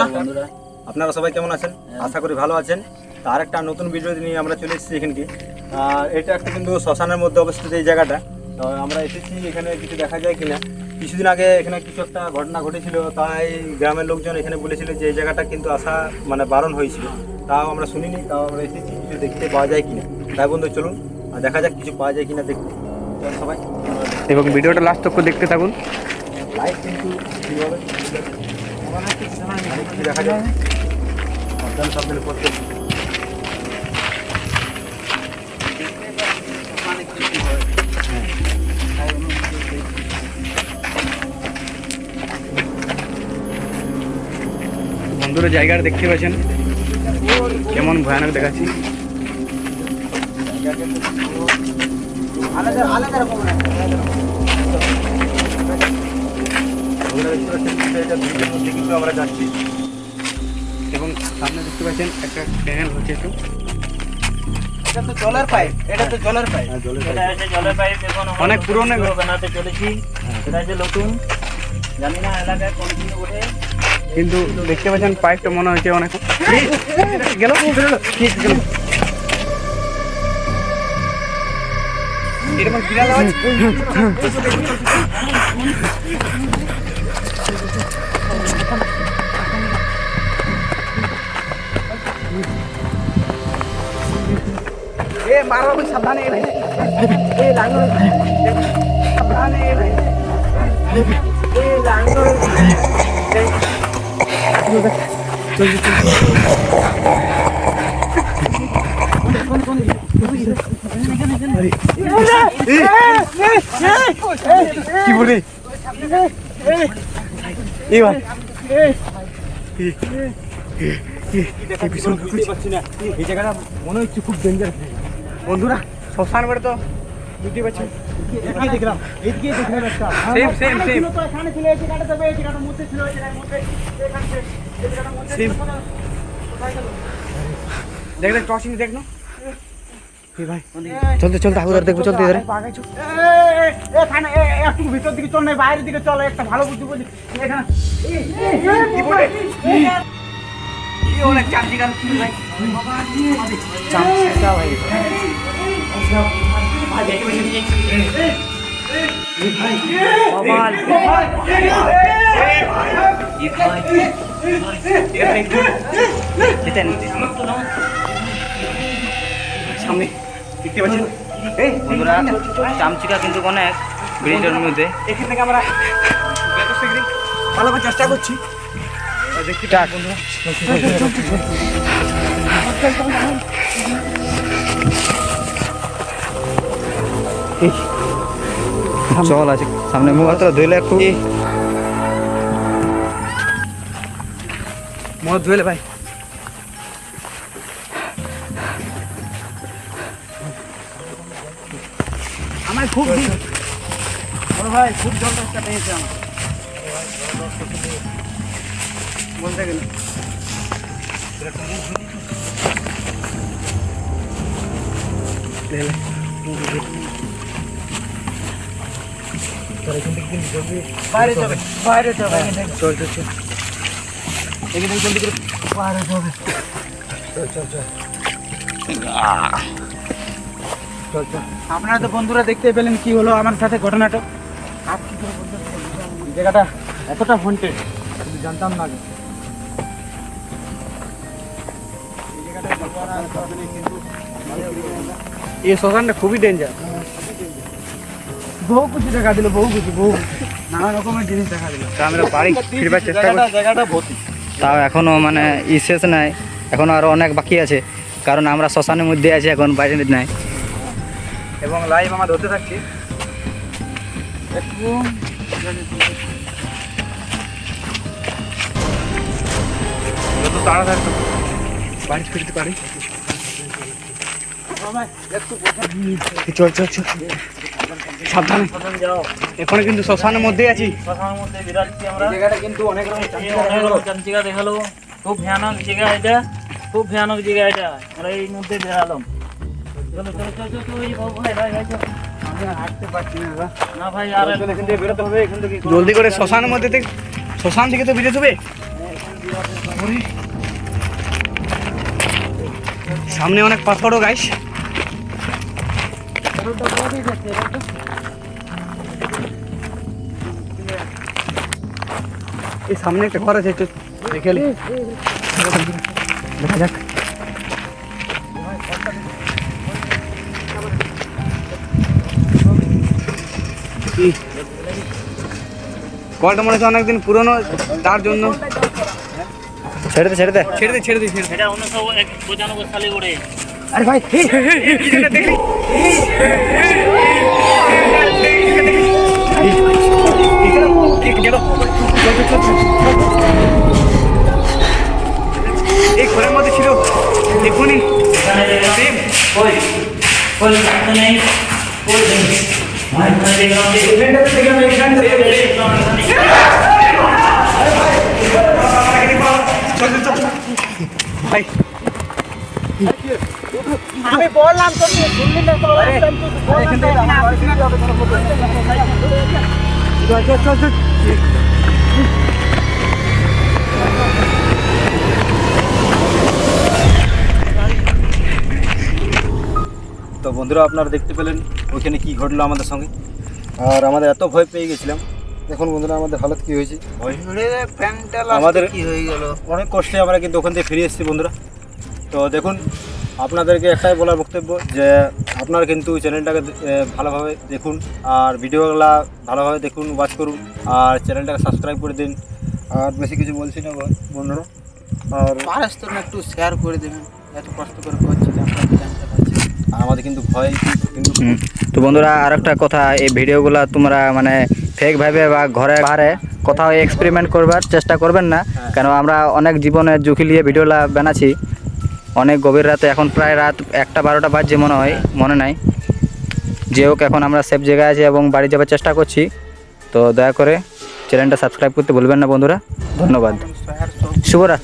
বন্ধুরা, আপনারা সবাই কেমন আছেন? আশা করি ভালো আছেন। আর একটা নতুন ভিডিও নিয়ে আমরা চলে এসেছি এখানকে। এটা একটা কিন্তু শ্মশানের মধ্যে অবস্থিত এই জায়গাটা। তো আমরা এসেছি এখানে কিছু দেখা যায় কিনা। কিছুদিন আগে এখানে কিছু একটা ঘটনা ঘটেছিল, তাই গ্রামের লোকজন এখানে বলেছিল যে এই জায়গাটা কিন্তু আসা মানে বারণ হয়েছিল। তাও আমরা শুনিনি, তাও আমরা এসেছি কিছু দেখতে পাওয়া যায় কিনা। তাই বন্ধু চলুন দেখা যাক কিছু পাওয়া যায় কিনা দেখতে সবাই। এবং ভিডিওটা লাস্ট তক দেখতে থাকুন। লাইক কিন্তু কীভাবে দেখা যায় সাবধানে করতে। বন্ধুরা জায়গাটা দেখতে পাচ্ছেন কেমন ভয়ানক দেখাচ্ছি। আমরা যাচ্ছি এবং সামনে দেখতে পাচ্ছেন একটা ট্যানেল হচ্ছে একটু। এটা তো জলের পাইপ, এটা তো জলের পাইপ। এটা আছে জলের পাইপ। এখন অনেক পুরনো বানাতে চলেছি। এটা যে নতুন, জানি না এলাকায় কোন দিন ওঠে, কিন্তু দেখতে পাচ্ছেন পাইপটা মনে হচ্ছে অনেক গেল এরকম বিড়াল আওয়াজ। এ মারো সাবধানে ভাই, এ লাঙ্গল সাবধানে ভাই, এ লাঙ্গল কি বলে এবার এই জায়গাটা মনে হচ্ছে খুব ডেঞ্জার। বন্ধুরা শ্মশান বাড়ি তো বুঝতে পারছেন। দেখলাম এদিকে দেখলাম একটা সেম এখানে ছিল, এই জায়গাটা তবে এই জায়গাটার মধ্যে ছিল, এই জায়গার মধ্যে এখানে এই জায়গাটার মধ্যে সেম কোথায় গেল? দেখলে টর্চিং দেখ না ভাই। চলতে চলতে আগুদার দেখবো, চলতে ধরে এখানে একটু ভিতর দিকে চল, না বাইরের দিকে চলো। একটা ভালো বুদ্ধি বলি এখানে কি বলে কি অনেক চামচি গান ভাই, চামচা ভাই সামনে দেখতে পাচ্ছেন বন্ধুরা চামচিকা কিন্তু অনেক ব্রিজের মধ্যে। এখান থেকে আমরা ভালো করে চেষ্টা করছি। দেখতে বন্ধুরা জল আছে সামনে, মুখ হাত ধুইলে একটু মদ ধুয়েলে ভাই। আমার খুব বড় ভাই, খুব জল দরকার পেয়েছে আমার বলতে গেলে। বাইরে যাবে, বাইরে যাবে। চল চল চল এখানে জলদি করে বাইরে যাবে। চল চল। আপনারা তো বন্ধুরা দেখতে পেলেন কি হলো আমার সাথে ঘটনাটা। আর কি করে বলতে পারবো, এই জায়গাটা এতটা হন্টেড জানতাম না আগে। এই জায়গাটা কিন্তু এই শ্মশানটা খুবই ডেঞ্জার। বহু কিছু দেখা দিল, বহু কিছু নানা রকমের জিনিস দেখা দিল। তা আমরা বাড়ি ফিরবার চেষ্টা করছি। জায়গাটা ভর্তি। তাও এখনো মানে শেষ নাই, এখনো আরো অনেক বাকি আছে, কারণ আমরা শ্মশানের মধ্যে আছি, এখন বাইরে নাই। এবং লাইভ আমরা ধরতে থাকছি। যত তাড়াতাড়ি বাড়ি ফিরতে পারি। চল চল চল সাবধানে। এখনো কিন্তু শ্মশানের মধ্যে আছি। শ্মশানের মধ্যে বিরাজছি আমরা। জায়গাটা কিন্তু অনেক রকম চামচিকা দেখালো, খুব ভয়ানক জায়গা এটা, খুব ভয়ানক জায়গা এটা। আমরা এই মধ্যে বেরালাম। চলো চলো চলো চলো, ওই ভাই ভাই ভাই চলো। আমি আর হাঁটতে পারছি না দাদা। না ভাই আর এখান থেকে বেরোতে হবে, এখান থেকে জলদি করে শ্মশানের মধ্যে শ্মশান থেকে তো বেরোতে হবে। সামনে অনেক পাথরও গাইস। এই সামনে একটা ঘর আছে, একটু দেখে এলি। দেখা যাক। কি ঘরটা মনে হচ্ছে অনেকদিন পুরনো, তার জন্য ছেড়ে দে ছেড়ে দে। ছেড়ে দে ছেড়ে দে ছেড়ে দে। এটা 1995 সালে করে। আরে ভাই কি যেটা দেখলি, এই ঘরের মধ্যে ছিল এখনই এখানে দেখলাম কই রাস্তা নেই, কই নেই। এখানে দেখলাম যে ভাই আমি বললাম তো শুনলি না তো তো বন্ধুরা আপনারা দেখতে পেলেন ওইখানে কি ঘটলো আমাদের সঙ্গে, আর আমাদের এত ভয় পেয়ে গেছিলাম। দেখুন বন্ধুরা আমাদের হালত কি হয়েছে, ভয় আমাদের কি হয়ে গেল। অনেক কষ্টে আমরা কিন্তু ওখান থেকে ফিরে এসেছি বন্ধুরা। তো দেখুন আপনাদেরকে একটাই বলার বক্তব্য যে আপনারা কিন্তু চ্যানেলটাকে ভালোভাবে দেখুন, আর ভিডিওগুলো ভালোভাবে দেখুন, ওয়াচ করুন, আর চ্যানেলটাকে সাবস্ক্রাইব করে দিন। আর বেশি কিছু বলছি না বন্ধুরা, আর পারস তো একটু শেয়ার করে দেবেন, এত কষ্ট করে করছি আর আমাদের কিন্তু ভয় কিন্তু তো বন্ধুরা আর একটা কথা, এই ভিডিওগুলো তোমরা মানে ফেক ভাবে বা ঘরে বাইরে কোথাও এক্সপেরিমেন্ট করবার চেষ্টা করবেন না, কেন আমরা অনেক জীবনের ঝুঁকি নিয়ে ভিডিওগুলো বানাচ্ছি। অনেক গভীর রাতে, এখন প্রায় রাত 1টা-12টা বাজছে মনে হয়, মনে নাই। যে হোক, এখন আমরা সেফ জায়গায় আছি এবং বাড়ি যাওয়ার চেষ্টা করছি। তো দয়া করে চ্যানেলটা সাবস্ক্রাইব করতে ভুলবেন না বন্ধুরা। ধন্যবাদ, শুভরাত্রি।